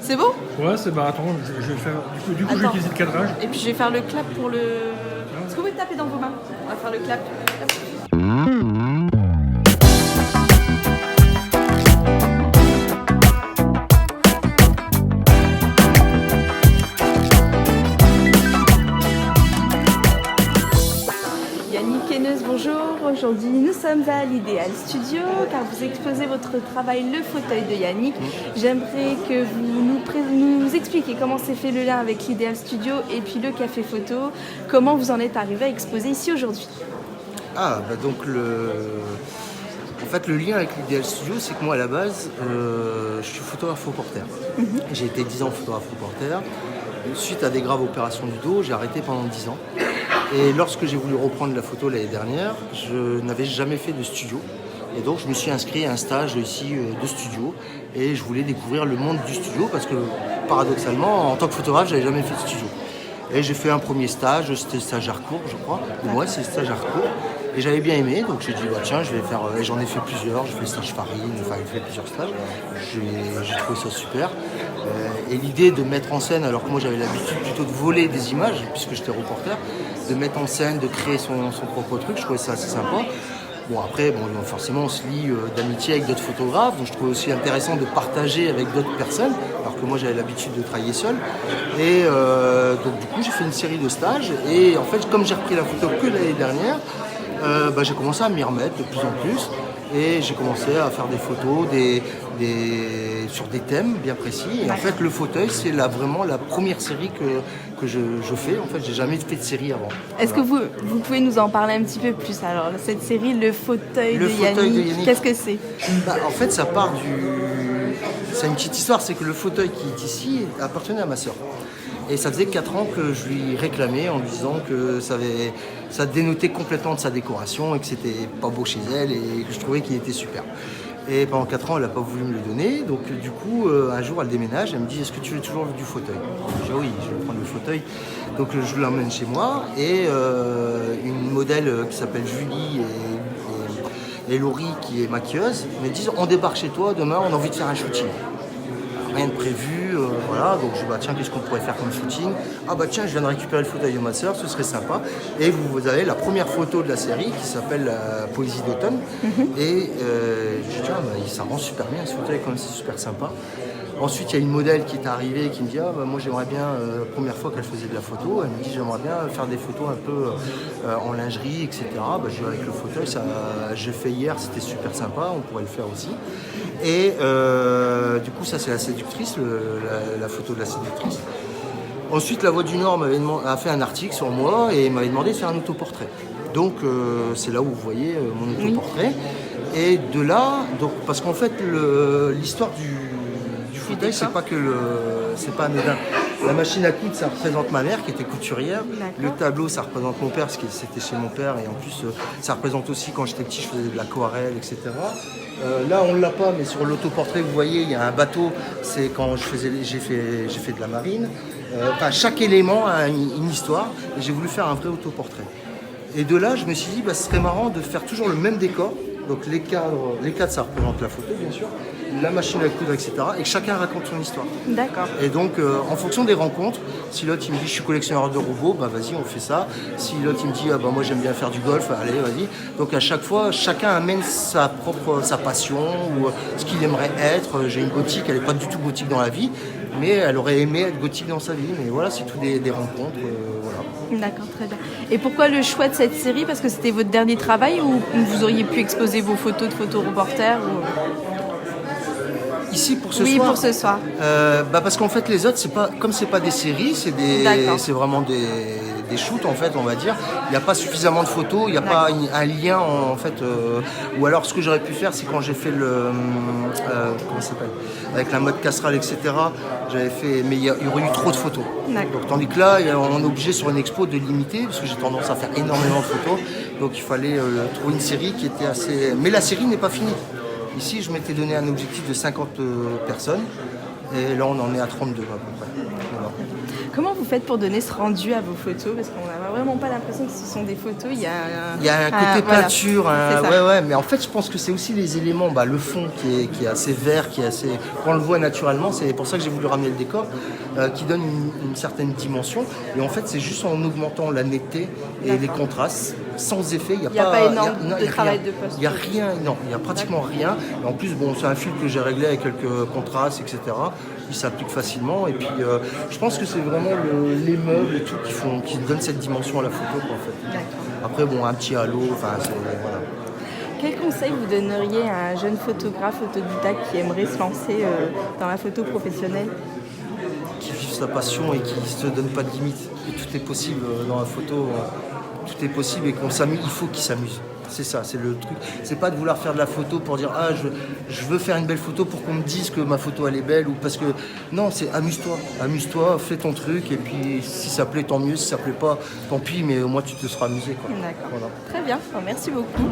C'est bon? Ouais, c'est bah attends, je vais faire. Du coup je vais utiliser le cadrage. Et puis je vais faire le clap pour le. Est-ce que vous pouvez taper dans vos mains? On va faire le clap. Yannick Henneuse, bonjour. Aujourd'hui, nous sommes à l'Idéal Studio car vous exposez votre travail Le fauteuil de Yannick. J'aimerais que vous nous expliquiez comment s'est fait le lien avec l'Idéal Studio et puis le Café Photo. Comment vous en êtes arrivé à exposer ici aujourd'hui? En fait, le lien avec l'Idéal Studio, c'est que moi, à la base, je suis photographe reporter. J'ai été 10 ans photographe reporter. Suite à des graves opérations du dos, j'ai arrêté pendant 10 ans. Et lorsque j'ai voulu reprendre la photo l'année dernière, je n'avais jamais fait de studio. Et donc, je me suis inscrit à un stage ici de studio. Et je voulais découvrir le monde du studio parce que, paradoxalement, en tant que photographe, j'avais jamais fait de studio. Et j'ai fait un premier stage, c'était stage Harcourt, je crois. Moi, c'est stage Harcourt. Et j'avais bien aimé, donc j'ai dit, tiens, je vais faire. Et j'en ai fait plusieurs, j'ai fait stage Farine, enfin, j'ai fait plusieurs stages. J'ai trouvé ça super. Et l'idée de mettre en scène, alors que moi j'avais l'habitude plutôt de voler des images, puisque j'étais reporter, de mettre en scène, de créer son propre truc, je trouvais ça assez sympa. Bon, après, forcément, on se lie d'amitié avec d'autres photographes, donc je trouvais aussi intéressant de partager avec d'autres personnes, alors que moi j'avais l'habitude de travailler seul. Et donc, du coup, j'ai fait une série de stages, et en fait, comme j'ai repris la photo que l'année dernière, j'ai commencé à m'y remettre de plus en plus, et j'ai commencé à faire des photos sur des thèmes bien précis. Et en fait, le fauteuil, c'est vraiment la première série que je fais. En fait, j'ai jamais fait de série avant. Est-ce que vous pouvez nous en parler un petit peu plus? Alors, cette série, Le fauteuil de Yannick, qu'est-ce que c'est? En fait, ça part c'est une petite histoire, c'est que le fauteuil qui est ici appartenait à ma sœur. Et ça faisait 4 ans que je lui réclamais en lui disant que ça dénotait complètement de sa décoration et que c'était pas beau chez elle et que je trouvais qu'il était super. Et pendant 4 ans, elle n'a pas voulu me le donner. Donc du coup, un jour, elle déménage. Elle me dit, est-ce que tu veux toujours du fauteuil? Je dis, oui, je vais prendre le fauteuil. Donc je l'emmène chez moi. Et une modèle qui s'appelle Julie et Laurie, qui est maquilleuse, me disent, on débarque chez toi, demain, on a envie de faire un shooting. Rien de prévu, voilà, donc je dis tiens, qu'est-ce qu'on pourrait faire comme shooting? Tiens, je viens de récupérer le fauteuil de ma soeur, ce serait sympa. Et vous avez la première photo de la série qui s'appelle la Poésie d'automne. Et je dis tiens, ça rend super bien ce fauteuil, quand même, c'est super sympa. Ensuite, il y a une modèle qui est arrivée et qui me dit moi j'aimerais bien, la première fois qu'elle faisait de la photo, elle me dit j'aimerais bien faire des photos un peu en lingerie, etc. Je dis avec le fauteuil, j'ai fait hier, c'était super sympa, on pourrait le faire aussi. Et du coup, ça c'est la séductrice, la photo de la séductrice. Ensuite, La Voix du Nord a fait un article sur moi et m'avait demandé de faire un autoportrait. Donc c'est là où vous voyez mon autoportrait. Et de là, parce qu'en fait l'histoire du fauteuil, c'est pas anodin. La machine à coudre, ça représente ma mère qui était couturière. Le tableau, ça représente mon père parce que c'était chez mon père. Et en plus, ça représente aussi quand j'étais petit, je faisais de l'aquarelle, etc. Là, on ne l'a pas, mais sur l'autoportrait, vous voyez, il y a un bateau. C'est quand j'ai fait de la marine. Chaque élément a une histoire. Et j'ai voulu faire un vrai autoportrait. Et de là, je me suis dit, ce serait marrant de faire toujours le même décor. Donc les cadres, ça représente la photo, bien sûr, la machine à coudre, etc. Et que chacun raconte son histoire. D'accord. Et donc, en fonction des rencontres, si l'autre il me dit je suis collectionneur de robots, vas-y, on fait ça. Si l'autre il me dit moi j'aime bien faire du golf, allez, vas-y. Donc à chaque fois, chacun amène sa passion ou ce qu'il aimerait être. J'ai une gothique, elle n'est pas du tout gothique dans la vie, mais elle aurait aimé être gothique dans sa vie. Mais voilà, c'est tout des rencontres. Voilà. D'accord, très bien. Et pourquoi le choix de cette série? Parce que c'était votre dernier travail ou vous auriez pu exposer vos photos de photoreporter Ici pour ce soir? Oui, pour ce soir. Parce qu'en fait les autres, comme c'est pas des séries, c'est vraiment des shoots en fait, on va dire. Il n'y a pas suffisamment de photos, il n'y a pas un lien en fait. Ou alors ce que j'aurais pu faire, c'est quand j'ai fait comment ça s'appelle, avec la mode casserole, etc. J'avais fait, mais il y aurait eu trop de photos. Donc, tandis que là, on est obligé sur une expo de limiter, parce que j'ai tendance à faire énormément de photos. Donc il fallait trouver une série qui était assez. Mais la série n'est pas finie. Ici, je m'étais donné un objectif de 50 personnes. Et là, on en est à 32 à peu près. Voilà. Comment vous faites pour donner ce rendu à vos photos? Parce qu'on n'a vraiment pas l'impression que ce sont des photos. Il y a un côté peinture, voilà. ouais, mais en fait je pense que c'est aussi les éléments, le fond qui est assez vert, qui est assez. Quand on le voit naturellement, c'est pour ça que j'ai voulu ramener le décor, qui donne une certaine dimension. Et en fait c'est juste en augmentant la netteté et les contrastes, sans effet, il n'y a pas énorme de travail de post. Il n'y a rien, non, il n'y a pratiquement rien. Et en plus, c'est un fil que j'ai réglé avec quelques contrastes, etc. Il s'applique facilement. Et puis je pense que c'est vraiment les meubles et tout qui donnent cette dimension à la photo, quoi, en fait. Après, un petit halo, voilà. Quel conseil vous donneriez à un jeune photographe autodidacte qui aimerait se lancer dans la photo professionnelle? Qui vive sa passion et qui ne se donne pas de limites. Et tout est possible dans la photo. Tout est possible et qu'on s'amuse. Il faut qu'il s'amuse. C'est ça, c'est le truc. C'est pas de vouloir faire de la photo pour dire je veux faire une belle photo pour qu'on me dise que ma photo elle est belle ou parce que non, c'est amuse-toi, fais ton truc et puis si ça plaît tant mieux, si ça plaît pas tant pis, mais au moins tu te seras amusé, quoi. D'accord. Voilà. Très bien, merci beaucoup.